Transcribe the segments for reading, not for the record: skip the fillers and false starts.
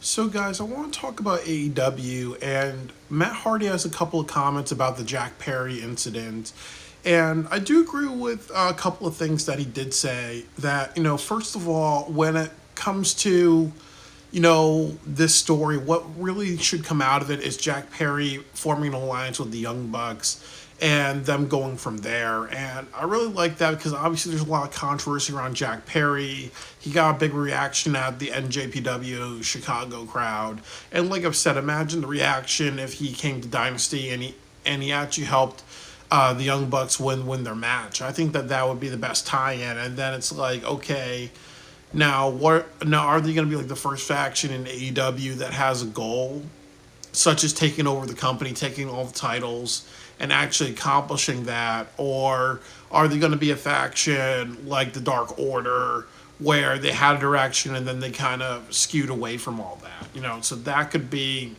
So, guys, I want to talk about AEW, and Matt Hardy has a couple of comments about the Jack Perry incident. And I do agree with a couple of things that he did say. That, first of all, when it comes to, this story, what really should come out of it is Jack Perry forming an alliance with the Young Bucks and them going from there. And I really like that because obviously there's a lot of controversy around Jack Perry. He got a big reaction at the NJPW Chicago crowd. And like I've said, imagine the reaction if he came to Dynasty and he actually helped the Young Bucks win their match. I think that would be the best tie-in. And then it's like, okay, now what? Now are they going to be like the first faction in AEW that has a goal, such as taking over the company, taking all the titles, and actually accomplishing that? Or are they going to be a faction like the Dark Order, where they had a direction and then they kind of skewed away from all that? So that could be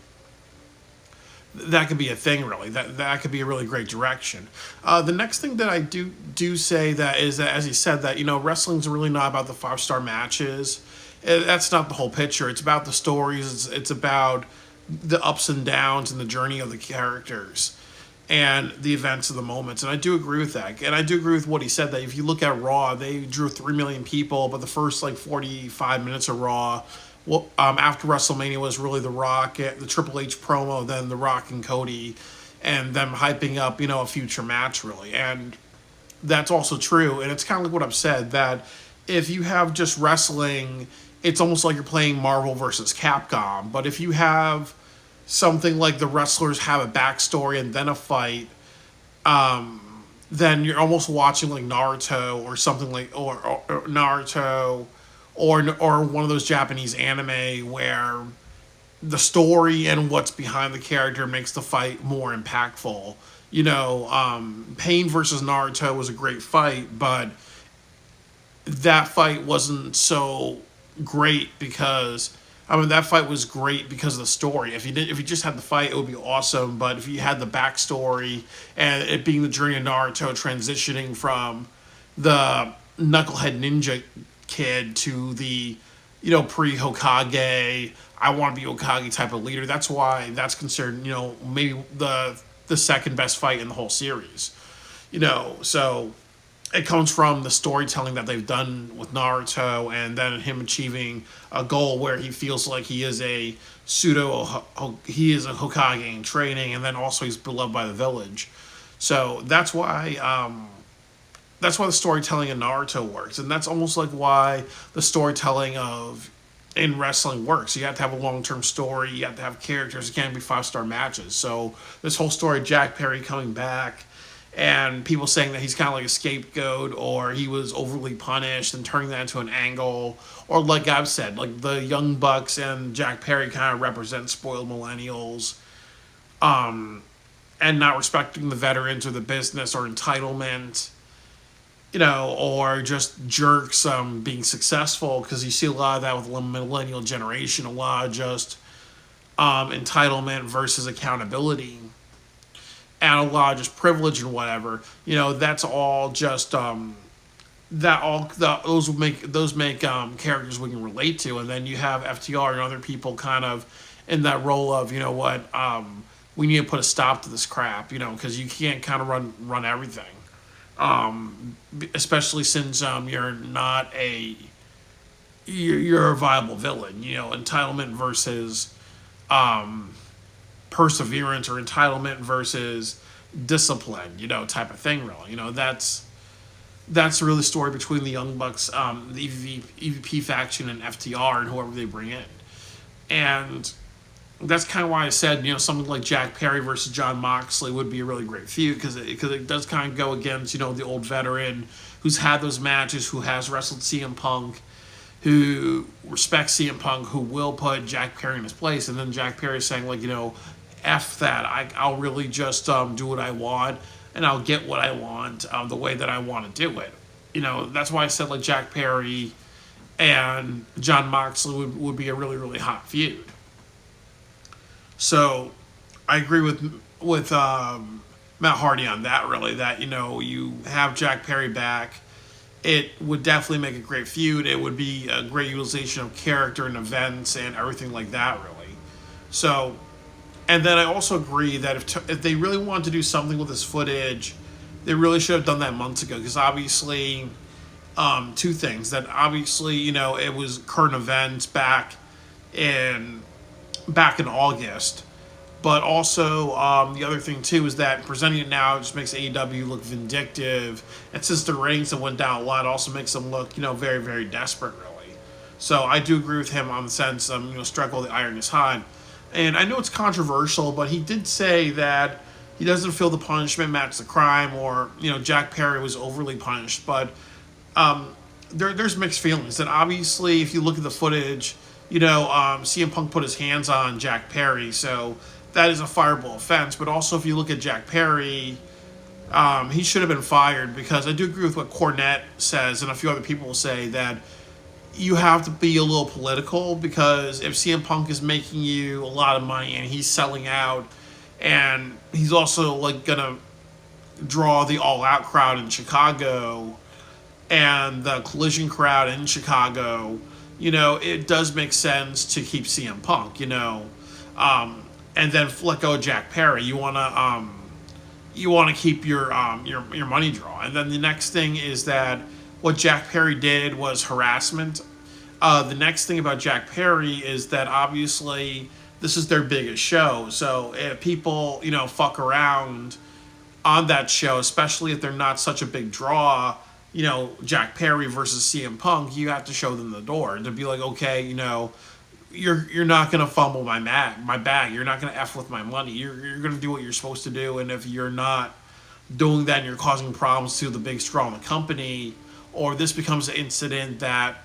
a thing, really. That could be a really great direction. The next thing that I do say that is that, as he said, that wrestling's really not about the 5-star matches. That's not the whole picture. It's about the stories. It's about the ups and downs and the journey of the characters and the events of the moments. And I do agree with that. And I do agree with what he said, that if you look at Raw, they drew 3 million people, but the first like 45 minutes of Raw, well, after WrestleMania, was really The Rock, the Triple H promo, then The Rock and Cody, and them hyping up, a future match, really. And that's also true. And it's kind of like what I've said, that if you have just wrestling, it's almost like you're playing Marvel versus Capcom. But if you have something like the wrestlers have a backstory and then a fight, then you're almost watching like Naruto or something like, or Naruto, or one of those Japanese anime where the story and what's behind the character makes the fight more impactful. Pain versus Naruto was a great fight, but that fight wasn't so great because that fight was great because of the story. If you just had the fight, it would be awesome. But if you had the backstory and it being the journey of Naruto transitioning from the knucklehead ninja kid to the pre Hokage, I want to be Hokage type of leader. That's why that's considered maybe the second best fight in the whole series. So it comes from the storytelling that they've done with Naruto, and then him achieving a goal where he feels like he is a he is a Hokage in training, and then also he's beloved by the village. So that's why the storytelling in Naruto works, and that's almost like why the storytelling of in wrestling works. You have to have a long-term story. You have to have characters. It can't be 5-star matches. So this whole story, Jack Perry coming back, and people saying that he's kind of like a scapegoat, or he was overly punished, and turning that into an angle, or like I've said, like the Young Bucks and Jack Perry kind of represent spoiled millennials, and not respecting the veterans or the business or entitlement, or just jerks being successful, because you see a lot of that with the millennial generation, a lot of just entitlement versus accountability, and a lot of just privilege and whatever. That's all just those make characters we can relate to, and then you have FTR and other people kind of in that role of we need to put a stop to this crap, because you can't kind of run everything, especially since you're a viable villain. Entitlement versus perseverance, or entitlement versus discipline, type of thing, really. That's really the story between the Young Bucks, the EVP faction, and FTR, and whoever they bring in. And that's kind of why I said, something like Jack Perry versus John Moxley would be a really great feud, because it does kind of go against, the old veteran who's had those matches, who has wrestled CM Punk, who respects CM Punk, who will put Jack Perry in his place, and then Jack Perry saying, like, F that, I'll really just do what I want, and I'll get what I want the way that I want to do it. That's why I said, like, Jack Perry and John Moxley would be a really, really hot feud. So I agree with Matt Hardy on that, really, that you have Jack Perry back, it would definitely make a great feud. It would be a great utilization of character and events and everything like that, really. So, and then I also agree that if they really wanted to do something with this footage, they really should have done that months ago. Because obviously, two things that obviously it was current events in back in August, but also the other thing too is that presenting it now just makes AEW look vindictive, and since the ratings have went down a lot, it also makes them look very very desperate really. So I do agree with him on the sense strike while the iron is hot, and I know it's controversial, but he did say that he doesn't feel the punishment matched the crime, or Jack Perry was overly punished, but there's mixed feelings. And obviously, if you look at the footage, CM Punk put his hands on Jack Perry, so that is a fireable offense. But also, if you look at Jack Perry, he should have been fired, because I do agree with what Cornette says, and a few other people will say that you have to be a little political, because if CM Punk is making you a lot of money and he's selling out, and he's also like gonna draw the All Out crowd in Chicago and the Collision crowd in Chicago, it does make sense to keep CM Punk, and then let go of Jack Perry. You wanna keep your money draw. And then the next thing is that what Jack Perry did was harassment. The next thing about Jack Perry is that obviously this is their biggest show, so if people fuck around on that show, especially if they're not such a big draw, Jack Perry versus CM Punk, you have to show them the door to be like, okay, you're not gonna fumble my bag. You're not gonna f with my money. You're gonna do what you're supposed to do, and if you're not doing that, and you're causing problems to the big straw in the company, or this becomes an incident that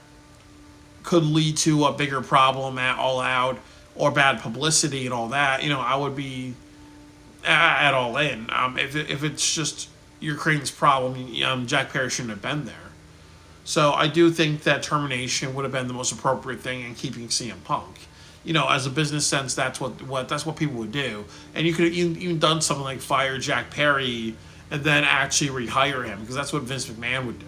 could lead to a bigger problem at All Out or bad publicity and all that, I would be at All In. If it's just you're creating this problem, Jack Perry shouldn't have been there. So I do think that termination would have been the most appropriate thing in keeping CM Punk. As a business sense, that's what people would do. And you could have even done something like fire Jack Perry and then actually rehire him, because that's what Vince McMahon would do.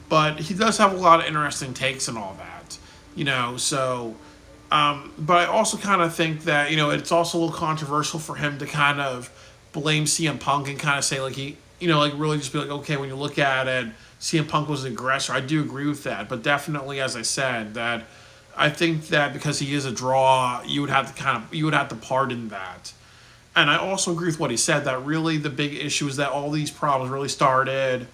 But he does have a lot of interesting takes and all that, so. But I also kind of think that, it's also a little controversial for him to kind of blame CM Punk and kind of say, like, like really just be like, okay, when you look at it, CM Punk was an aggressor. I do agree with that. But definitely, as I said, that I think that because he is a draw, you would have to pardon that. And I also agree with what he said, that really the big issue is that all these problems really started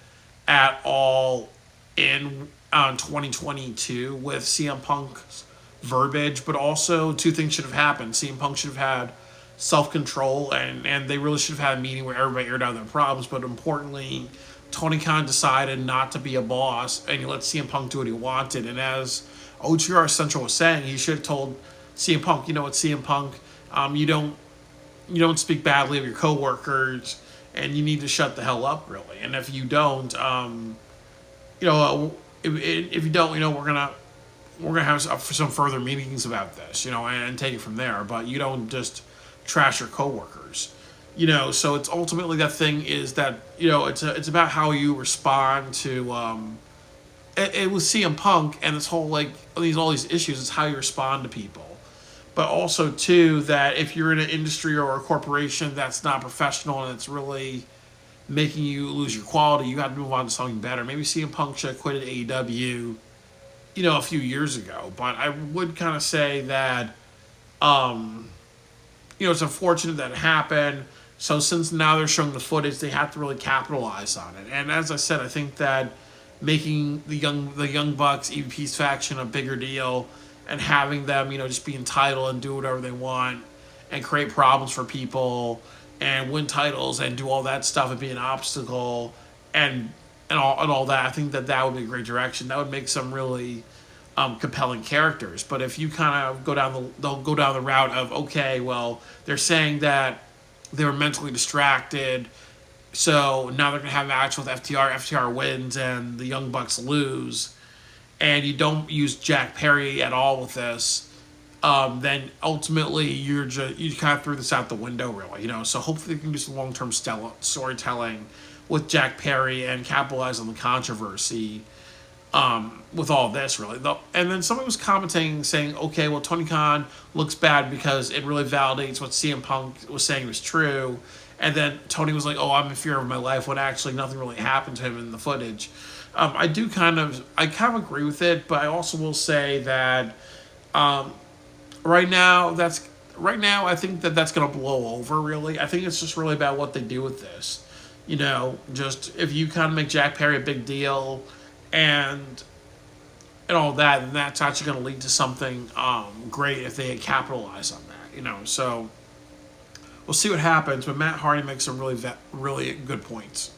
at All In 2022 with CM Punk's verbiage, but also two things should have happened. CM Punk should have had self-control, and they really should have had a meeting where everybody aired out their problems. But importantly, Tony Khan decided not to be a boss, and he let CM Punk do what he wanted. And as OTR Central was saying, he should have told CM Punk, what, CM Punk, you don't speak badly of your coworkers, and you need to shut the hell up, really. And if you don't, if you don't, we're gonna have some further meetings about this, and take it from there. But you don't just trash your coworkers, So it's ultimately that thing is that it's about how you respond to it was CM Punk and this whole all these issues. It's how you respond to people, but also too that if you're in an industry or a corporation that's not professional and it's really making you lose your quality, you have to move on to something better. Maybe CM Punk should have quit AEW a few years ago. But I would kind of say that, it's unfortunate that it happened. So since now they're showing the footage, they have to really capitalize on it. And as I said, I think that making the Young Bucks EVP's faction a bigger deal and having them, just be entitled and do whatever they want and create problems for people and win titles and do all that stuff and be an obstacle and all that. I think that would be a great direction. That would make some really compelling characters. But if you kind of they'll go down the route of, okay, well, they're saying that they were mentally distracted, so now they're gonna have a match with FTR. FTR wins and the Young Bucks lose, and you don't use Jack Perry at all with this. Then ultimately you kind of threw this out the window, really. So hopefully they can do some long-term storytelling with Jack Perry and capitalize on the controversy with all this, really. And then somebody was commenting saying, okay, well, Tony Khan looks bad because it really validates what CM Punk was saying was true. And then Tony was like, oh, I'm in fear of my life, when actually nothing really happened to him in the footage. I kind of agree with it, but I also will say that right now, I think that's going to blow over, really. I think it's just really about what they do with this. Just if you kind of make Jack Perry a big deal and all that, then that's actually going to lead to something great if they capitalize on that. So we'll see what happens, but Matt Hardy makes some really good points.